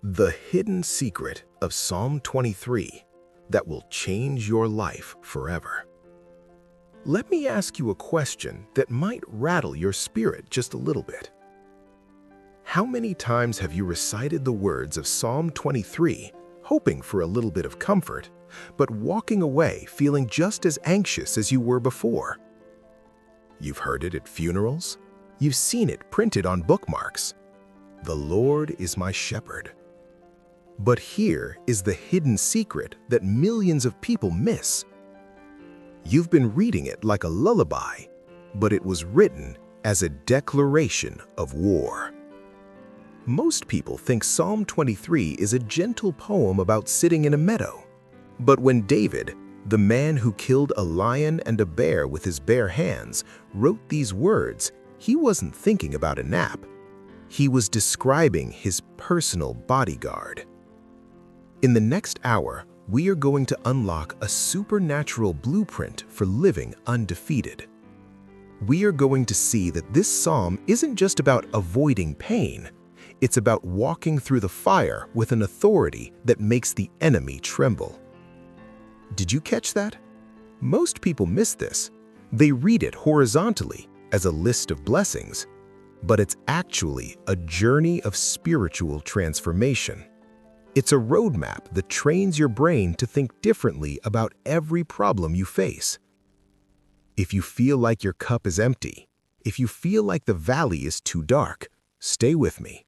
The hidden secret of Psalm 23 that will change your life forever. Let me ask you a question that might rattle your spirit just a little bit. How many times have you recited the words of Psalm 23, hoping for a little bit of comfort, but walking away feeling just as anxious as you were before? You've heard it at funerals. You've seen it printed on bookmarks. The Lord is my shepherd. But here is the hidden secret that millions of people miss. You've been reading it like a lullaby, but it was written as a declaration of war. Most people think Psalm 23 is a gentle poem about sitting in a meadow. But when David, the man who killed a lion and a bear with his bare hands, wrote these words, he wasn't thinking about a nap. He was describing his personal bodyguard. In the next hour, we are going to unlock a supernatural blueprint for living undefeated. We are going to see that this psalm isn't just about avoiding pain. It's about walking through the fire with an authority that makes the enemy tremble. Did you catch that? Most people miss this. They read it horizontally as a list of blessings, but it's actually a journey of spiritual transformation. It's a roadmap that trains your brain to think differently about every problem you face. If you feel like your cup is empty, if you feel like the valley is too dark, stay with me.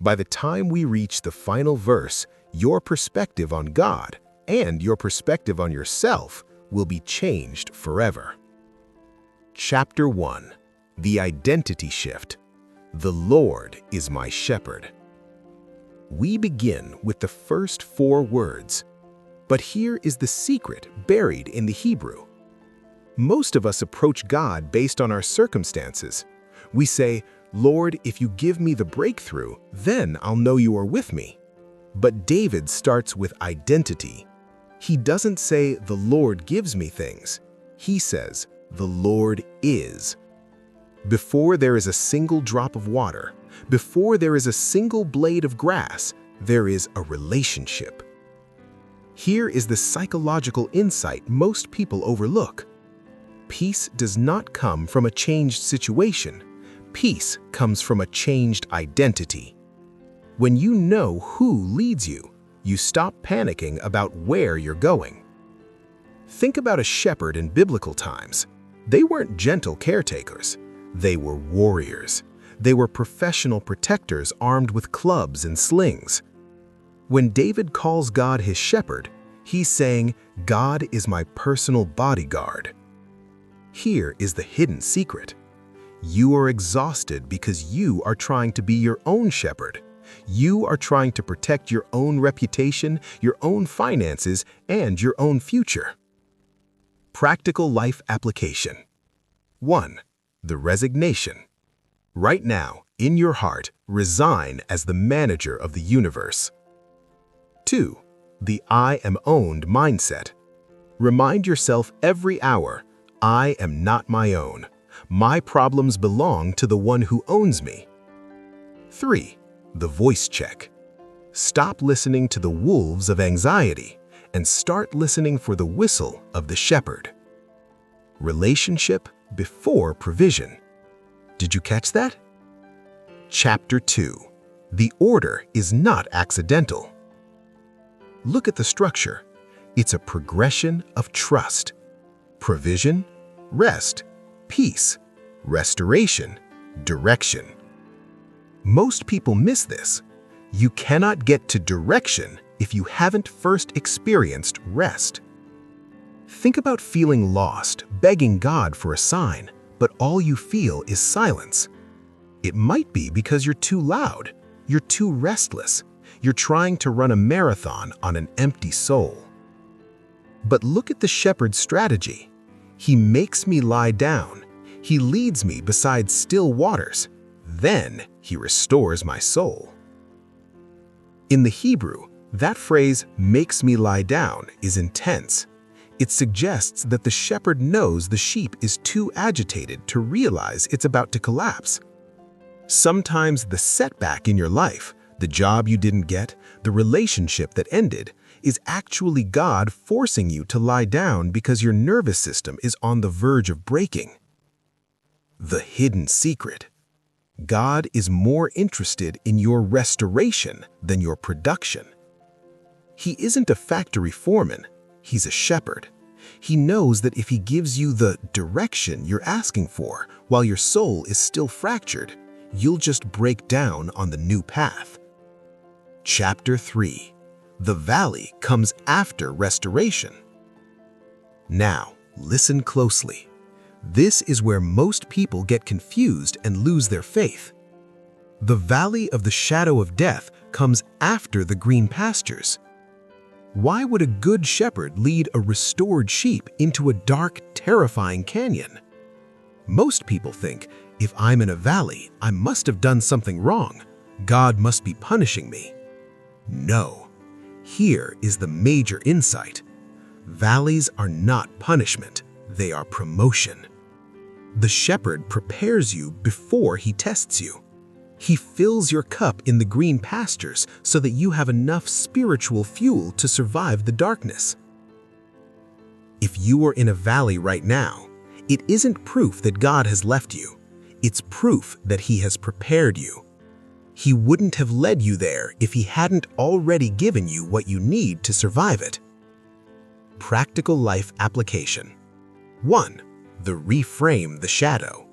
By the time we reach the final verse, your perspective on God and your perspective on yourself will be changed forever. Chapter 1. The Identity Shift. The Lord is my shepherd. We begin with the first 4 words, but here is the secret buried in the Hebrew. Most of us approach God based on our circumstances. We say, "Lord, if you give me the breakthrough, then I'll know you are with me." But David starts with identity. He doesn't say, "The Lord gives me things." He says, "The Lord is." Before there is a single drop of water, before there is a single blade of grass, there is a relationship. Here is the psychological insight most people overlook. Peace does not come from a changed situation. Peace comes from a changed identity. When you know who leads you, you stop panicking about where you're going. Think about a shepherd in biblical times. They weren't gentle caretakers. They were warriors. They were professional protectors armed with clubs and slings. When David calls God his shepherd, he's saying, "God is my personal bodyguard." Here is the hidden secret. You are exhausted because you are trying to be your own shepherd. You are trying to protect your own reputation, your own finances, and your own future. Practical life application. 1. The resignation. Right now, in your heart, resign as the manager of the universe. 2. The I am owned mindset. Remind yourself every hour, I am not my own. My problems belong to the one who owns me. 3. The voice check. Stop listening to the wolves of anxiety and start listening for the whistle of the shepherd. Relationship before provision. Did you catch that? Chapter 2. The order is not accidental. Look at the structure. It's a progression of trust. Provision, rest, peace, restoration, direction. Most people miss this. You cannot get to direction if you haven't first experienced rest. Think about feeling lost, begging God for a sign, but all you feel is silence. It might be because you're too loud, you're too restless, you're trying to run a marathon on an empty soul. But look at the shepherd's strategy. He makes me lie down. He leads me beside still waters. Then he restores my soul. In the Hebrew, that phrase, "makes me lie down," is intense. It suggests that the shepherd knows the sheep is too agitated to realize it's about to collapse. Sometimes the setback in your life The job you didn't get, the relationship that ended, is actually God forcing you to lie down because your nervous system is on the verge of breaking. The hidden secret. God is more interested in your restoration than your production. He isn't a factory foreman, he's a shepherd. He knows that if he gives you the direction you're asking for while your soul is still fractured, you'll just break down on the new path. Chapter 3. The valley comes after restoration. Now, listen closely. This is where most people get confused and lose their faith. The valley of the shadow of death comes after the green pastures. Why would a good shepherd lead a restored sheep into a dark, terrifying canyon? Most people think, if I'm in a valley, I must have done something wrong. God must be punishing me. No. Here is the major insight. Valleys are not punishment, they are promotion. The shepherd prepares you before he tests you. He fills your cup in the green pastures so that you have enough spiritual fuel to survive the darkness. If you are in a valley right now, it isn't proof that God has left you. It's proof that He has prepared you. He wouldn't have led you there if He hadn't already given you what you need to survive it. Practical life application. 1. Reframe the shadow.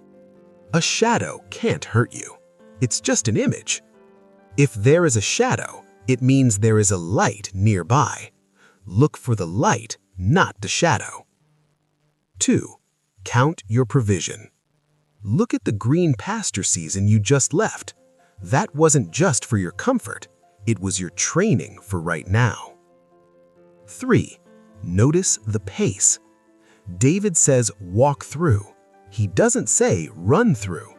A shadow can't hurt you. It's just an image. If there is a shadow, it means there is a light nearby. Look for the light, not the shadow. 2. Count your provision. Look at the green pasture season you just left. That wasn't just for your comfort, it was your training for right now. 3. Notice the pace. David says walk through. He doesn't say run through.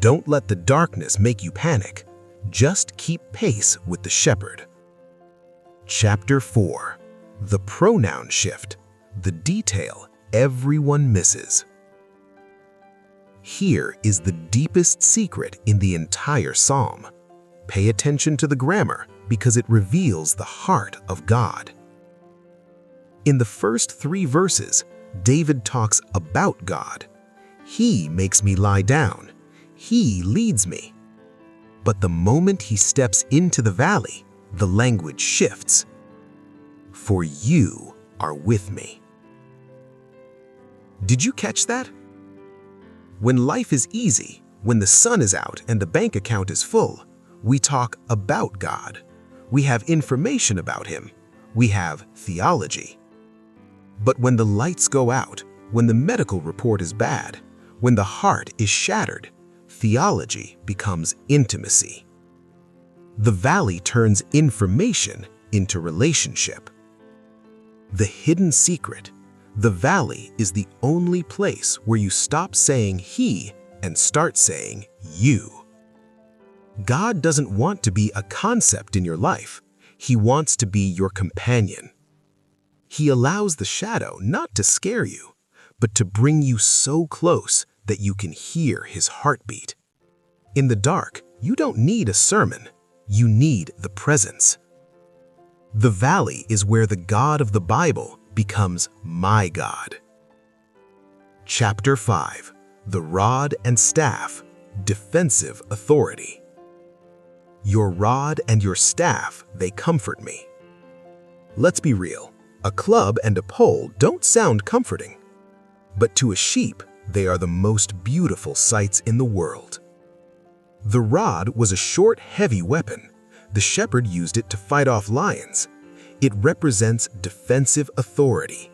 Don't let the darkness make you panic. Just keep pace with the shepherd. Chapter 4. The pronoun shift. The detail everyone misses. Here is the deepest secret in the entire psalm. Pay attention to the grammar because it reveals the heart of God. In the first 3 verses, David talks about God. He makes me lie down. He leads me. But the moment he steps into the valley, the language shifts. For you are with me. Did you catch that? When life is easy, when the sun is out and the bank account is full, we talk about God. We have information about Him. We have theology. But when the lights go out, when the medical report is bad, when the heart is shattered, theology becomes intimacy. The valley turns information into relationship. The hidden secret. The valley is the only place where you stop saying he and start saying you. God doesn't want to be a concept in your life. He wants to be your companion. He allows the shadow not to scare you, but to bring you so close that you can hear His heartbeat. In the dark, you don't need a sermon. You need the presence. The valley is where the God of the Bible becomes my God. Chapter 5. The rod and staff. Defensive authority. Your rod and your staff, they comfort me. Let's be real. A club and a pole don't sound comforting. But to a sheep, they are the most beautiful sights in the world. The rod was a short, heavy weapon. The shepherd used it to fight off lions. It represents defensive authority.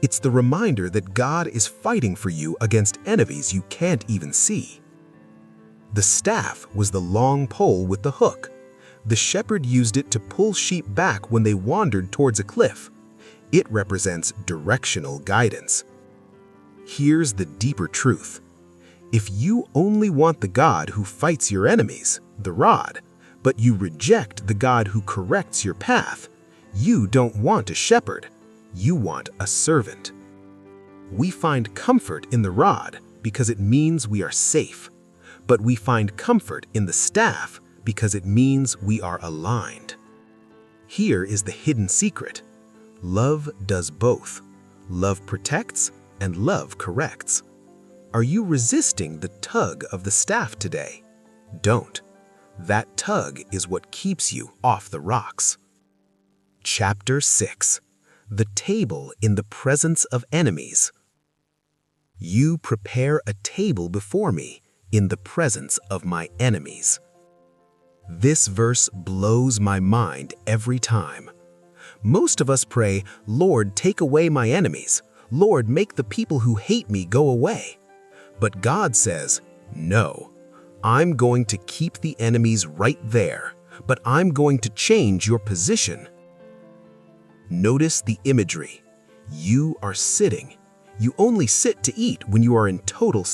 It's the reminder that God is fighting for you against enemies you can't even see. The staff was the long pole with the hook. The shepherd used it to pull sheep back when they wandered towards a cliff. It represents directional guidance. Here's the deeper truth. If you only want the God who fights your enemies, the rod, but you reject the God who corrects your path, you don't want a shepherd, you want a servant. We find comfort in the rod because it means we are safe, but we find comfort in the staff because it means we are aligned. Here is the hidden secret. Love does both. Love protects and love corrects. Are you resisting the tug of the staff today? Don't. That tug is what keeps you off the rocks. Chapter 6. The table in the presence of enemies. You prepare a table before me in the presence of my enemies. This verse blows my mind every time. Most of us pray, Lord, take away my enemies. Lord, make the people who hate me go away. But God says, no, I'm going to keep the enemies right there, but I'm going to change your position. Notice the imagery. You are sitting. You only sit to eat when you are in total